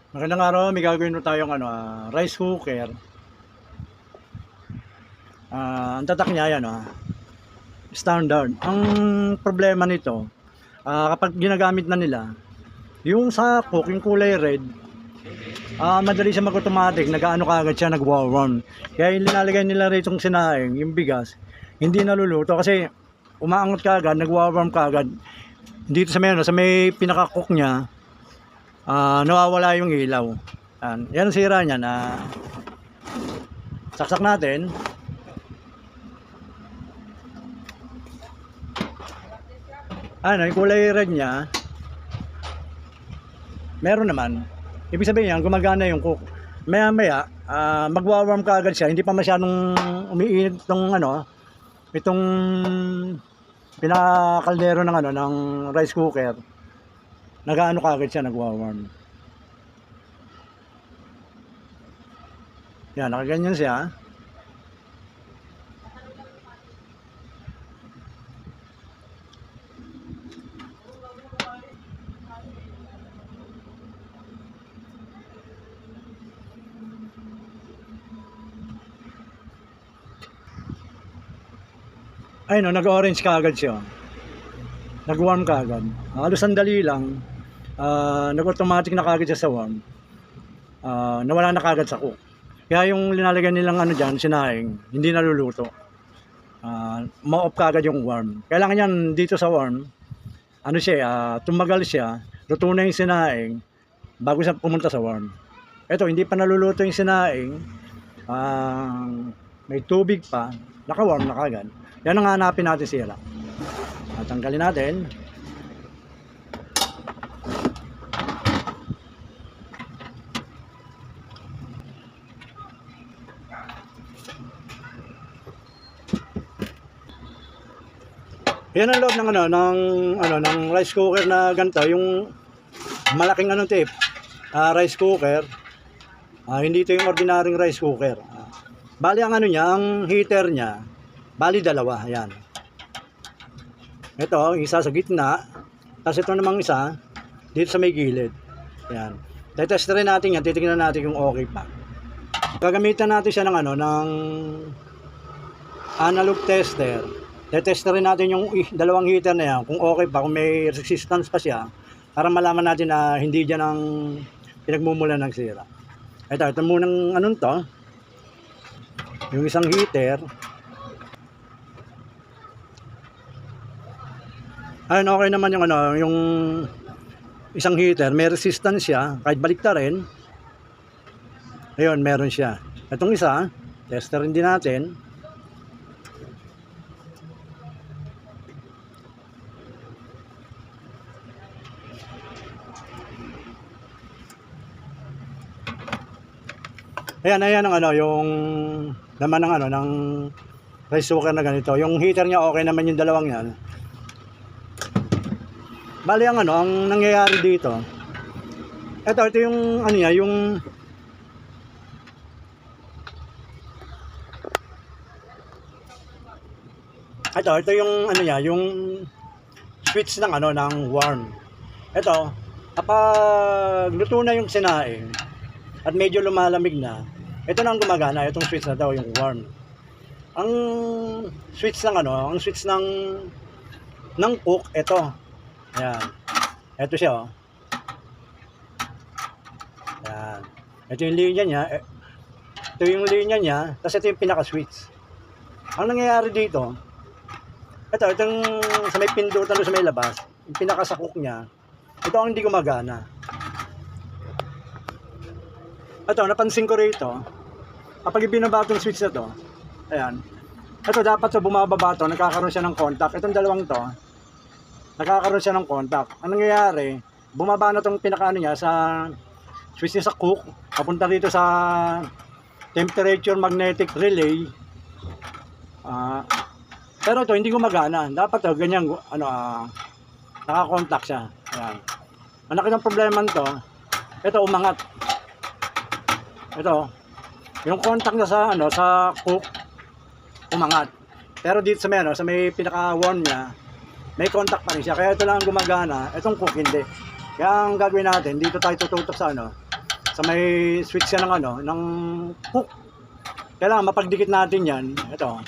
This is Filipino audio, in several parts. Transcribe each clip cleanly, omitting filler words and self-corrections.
Magandang araw, may gagawin na tayong rice cooker. Ang tatak niya yan, standard. Ang problema nito, kapag ginagamit na nila, yung sa cook, yung kulay red, madali siya mag-automatic, nag-ano kagad siya, nag-warm. Kaya yung linalagay nila rito yung sinaing, yung bigas, hindi naluluto kasi umaangot kagad, nag-warm kagad. Dito sa may pinaka-cook niya, nawawala yung ilaw. Yan ang sira niya na saksak natin. Yung kulay red niya, meron naman. Ibig sabihin yan, gumagana yung cook. Maya maya, magwa-warm ka agad siya, hindi pa masyadong umiinit itong pinakakaldero ng rice cooker. Nag-ano ka agad siya, nagwa-warm. Yan, nakaganyan siya. Ayun, nag-orange kaagad siya. Nag-warm kaagad. Halos sandali lang, nag-automatic na kaagad siya sa warm. Nawala na kaagad sa cook. Kaya yung linalagyan nilang dyan, sinaing, hindi naluluto. Ma-off kaagad yung warm. Kailangan yan dito sa warm, tumagal siya, luto na yung sinaing, bago siya pumunta sa warm. Ito, hindi pa naluluto yung sinaing, may tubig pa, naka-warm na kaagad. Yan ang hanapin natin sila. Tanggalin natin. Yan ang loob ng rice cooker na ganito, yung malaking tape. Rice cooker. Hindi ito yung ordinaryong rice cooker. Bali ang ang heater niya, bali dalawa, ayan. Ito, isa sa gitna, tapos ito namang isa dito sa may gilid. Ayan. Tetest rin natin yan, titingnan natin kung okay pa. Gagamitan natin siya ng analog tester. Tetest rin natin yung dalawang heater na yan, kung okay pa, kung may resistance pa siya, para malaman natin na hindi dyan ang pinagmumulan ng sira. Ito munang yung isang heater. Okay naman yung isang heater, may resistance siya, kahit balikta rin. Ayun, meron siya. Itong isa, tester rin din natin. Ayan yung naman ng rice cooker na ganito. Yung heater niya okay naman yung dalawang yan. Bali ang nangyayari dito. Ito yung yung ito yung yung switch ng ng warm. Ito, kapag luto na yung sinaing at medyo lumalamig na, ito na ang gumagana, itong switch na daw yung warm. Ang switch ng cook, ito. Ayan. Ito siya, Ayan. Ito yung linya niya. Ito yung linya niya. Tapos ito yung pinaka-switch. Ang nangyayari dito, itong sa may pindutan doon sa may labas, yung pinaka-sa-cook niya, ito ang hindi gumagana. Ito, napansin ko rito, kapag ibinaba itong switch na to, ayan, ito dapat sa bumababa to, nagkakaroon siya ng contact. Itong dalawang to, nagkakaroon siya ng contact. Ang nangyayari, bumaba na itong pinaka niya sa switch niya sa cook, papunta dito sa temperature magnetic relay. Pero ito hindi gumagana. Dapat ganyan naka-contact siya. Ayan. Ang laki ng problema nito, ito umangat. Ito, yung contact na sa cook umangat. Pero dito sa may pinaka-warm niya, may contact pa rin siya. Kaya ito lang gumagana, itong cook hindi. Kaya ang gagawin natin, dito tayo tututok sa sa may switch siya ng ano, ng hook. Kailangan mapagdikit natin yan. Ito.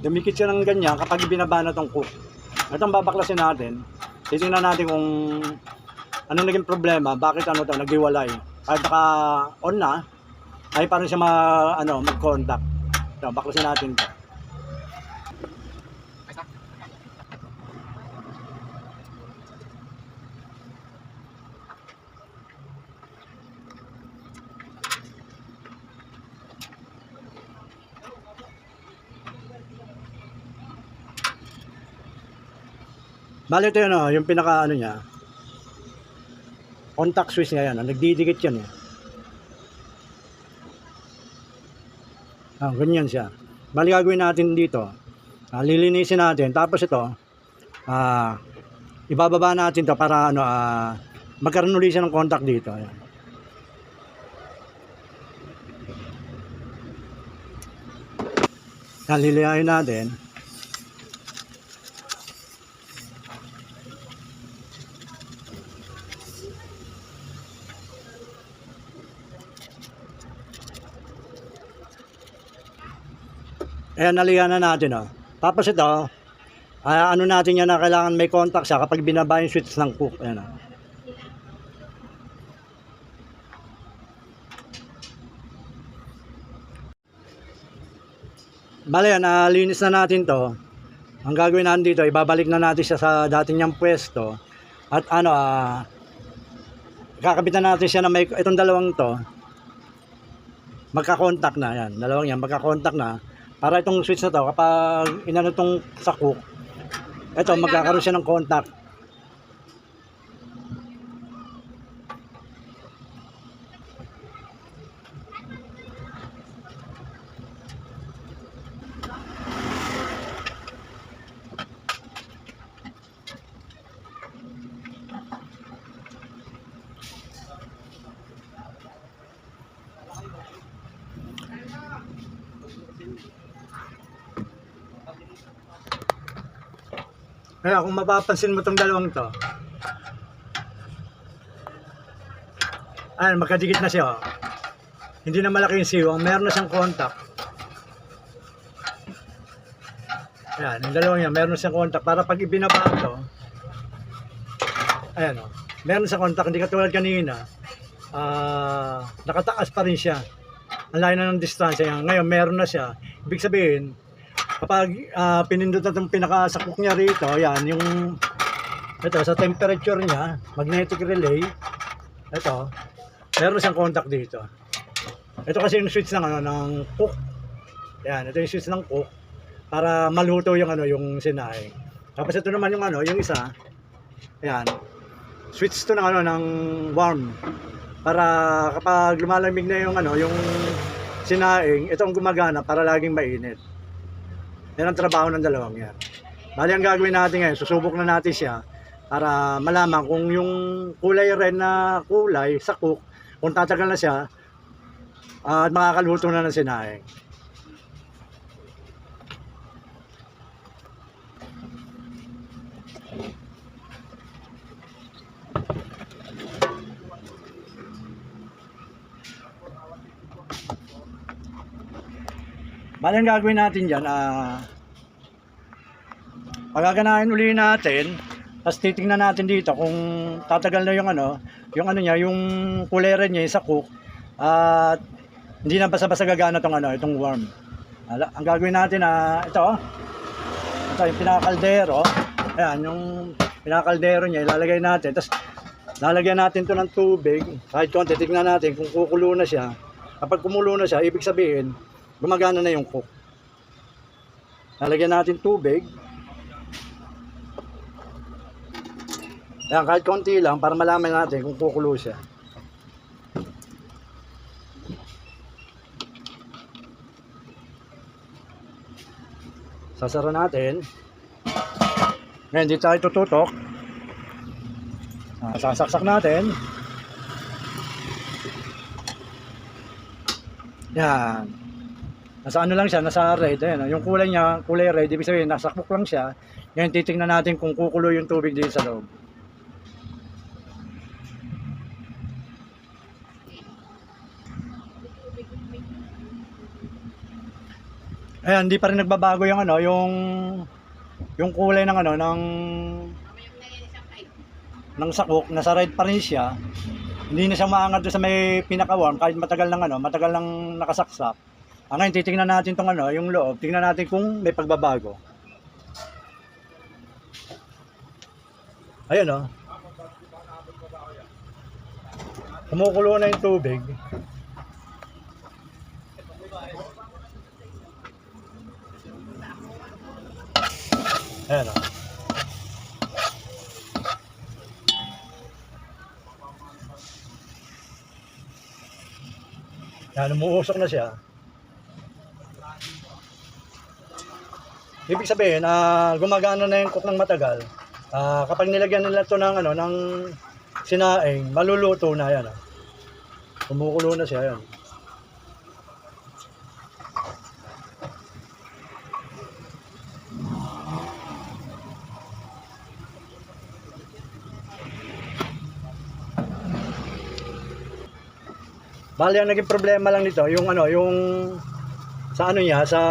Dumikit siya ng ganyan kapag binaba na tong hook. Itong babaklasin natin. Titingnan natin kung ano naging problema, bakit ano to naghiwalay. Kahit naka on na, ay parang siya mag-contact. Ito, baklasin natin to. Bale ito yun, yung pinaka niya, contact switch niya yan, nagdidikit yan eh. Ganyan siya. Bale gagawin natin dito, lilinisin natin, tapos ito, ibababa natin to para magkaroon ulit siya ng contact dito. Ayan. Lilihain natin. Ayan, nalihan na natin. Tapos ito, ano natin yan na kailangan may contact siya kapag binaba yung switch ng hook. Ayan. Bale yan, linis na natin to. Ang gagawin natin dito, ibabalik na natin siya sa dati niyang pwesto. At kakabitan natin siya na may, itong dalawang to, magka-contact na. Yan, dalawang yan, magka-contact na. Para itong switch na to, kapag inano itong sa hook, ito, magkakaroon siya ng contact. Kaya kung mapapansin mo itong dalawang to, ayan, magkadikit na siya. Hindi na malaki yung siwang, meron na siyang contact. Ayan, yung dalawang yan, meron na siyang contact. Para pag ibinaba ito, ayan meron na siyang contact. Hindi katulad kanina, nakataas pa rin siya. Ang layo na ng distansya yan. Ngayon, meron na siya. Ibig sabihin, kapag pinindot na itong pinakasakok niya rito, yan, yung ito, sa temperature niya, magnetic relay, ito, meron siyang contact dito. Ito kasi yung switch ng ng hook. Yan, ito yung switch ng hook para maluto yung yung sinaing. Tapos ito naman yung yung isa. Yan. Switch to ng ng warm para kapag lumalamig na yung yung sinaing, ito ang gumagana para laging mainit. Yan ang trabaho ng dalawang yan. Bali ang gagawin natin ngayon, susubok na natin siya para malaman kung yung kulay red na kulay sa cook, kung tatagal na siya at makakaluto na ng sinaing. Bali ang gagawin natin dyan, pagaganahin uli natin, tapos titingnan natin dito kung tatagal na yung niya, yung kulay red niya sa cook, at hindi na basta-basta gagana itong worm. Ang gagawin natin, ito yung pinakakaldero. Ayan, yung pinakakaldero niya, ilalagay natin, tapos lalagyan natin to ng tubig, kahit konti, tignan natin kung kukulo na siya. Kapag kumulo na siya, ibig sabihin, gumagana na yung cook. Lalagyan natin tubig. Ayan, kahit konti lang para malaman natin kung kukulo siya. Sasara natin. Ngayon, dito tayo tututok. Sasaksak natin. Yan. Nasa lang siya, nasa red. Ayan, yung kulay niya, kulay red, ibig sabihin, nasakbok lang siya. Ngayon, titingnan natin kung kukulo yung tubig dito sa loob. Ayan, hindi pa rin nagbabago yung ano, yung kulay ng ano, ng sakok, nasa red pa rin siya. Hindi na siya maangat doon sa may pinaka-warm kahit matagal ng ano, matagal nang nakasaksak. Ngayon titingnan natin tong ano, yung loob. Tingnan natin kung may pagbabago. Ayun oh. Kumukulo na yung tubig. Ayan oh. Yan, umuusok na siya. Ibig sabihin, gumagana na yung cook ng matagal. Kapag nilagyan nila ito ng, ano, ng sinaing, maluluto na yan. Kumukulo na siya yan. Bali, ang naging problema lang nito, yung ano, yung sa ano niya, sa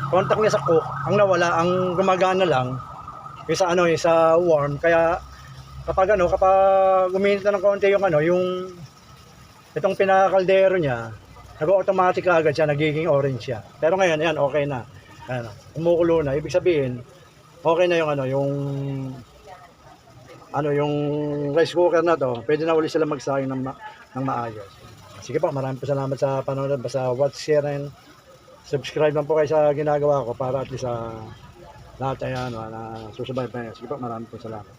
contact niya sa cook, ang nawala, ang gumagana lang, yung sa ano, yung sa warm. Kaya kapag ano, kapag uminit na ng konti yung ano, yung itong pinakakaldero niya, nag-automatic agad siya, nagiging orange siya. Pero ngayon, ayan, okay na. Ayan, kumukulo na. Ibig sabihin, okay na yung ano, yung rice cooker na to. Pwede na ulit sila magsayang ng maayos. Sige po, maraming po salamat sa panonood. Basta watch, share, and subscribe lang po kayo sa ginagawa ko para at least lahat ay ano, na susubaybayan. Sige po, maraming po salamat.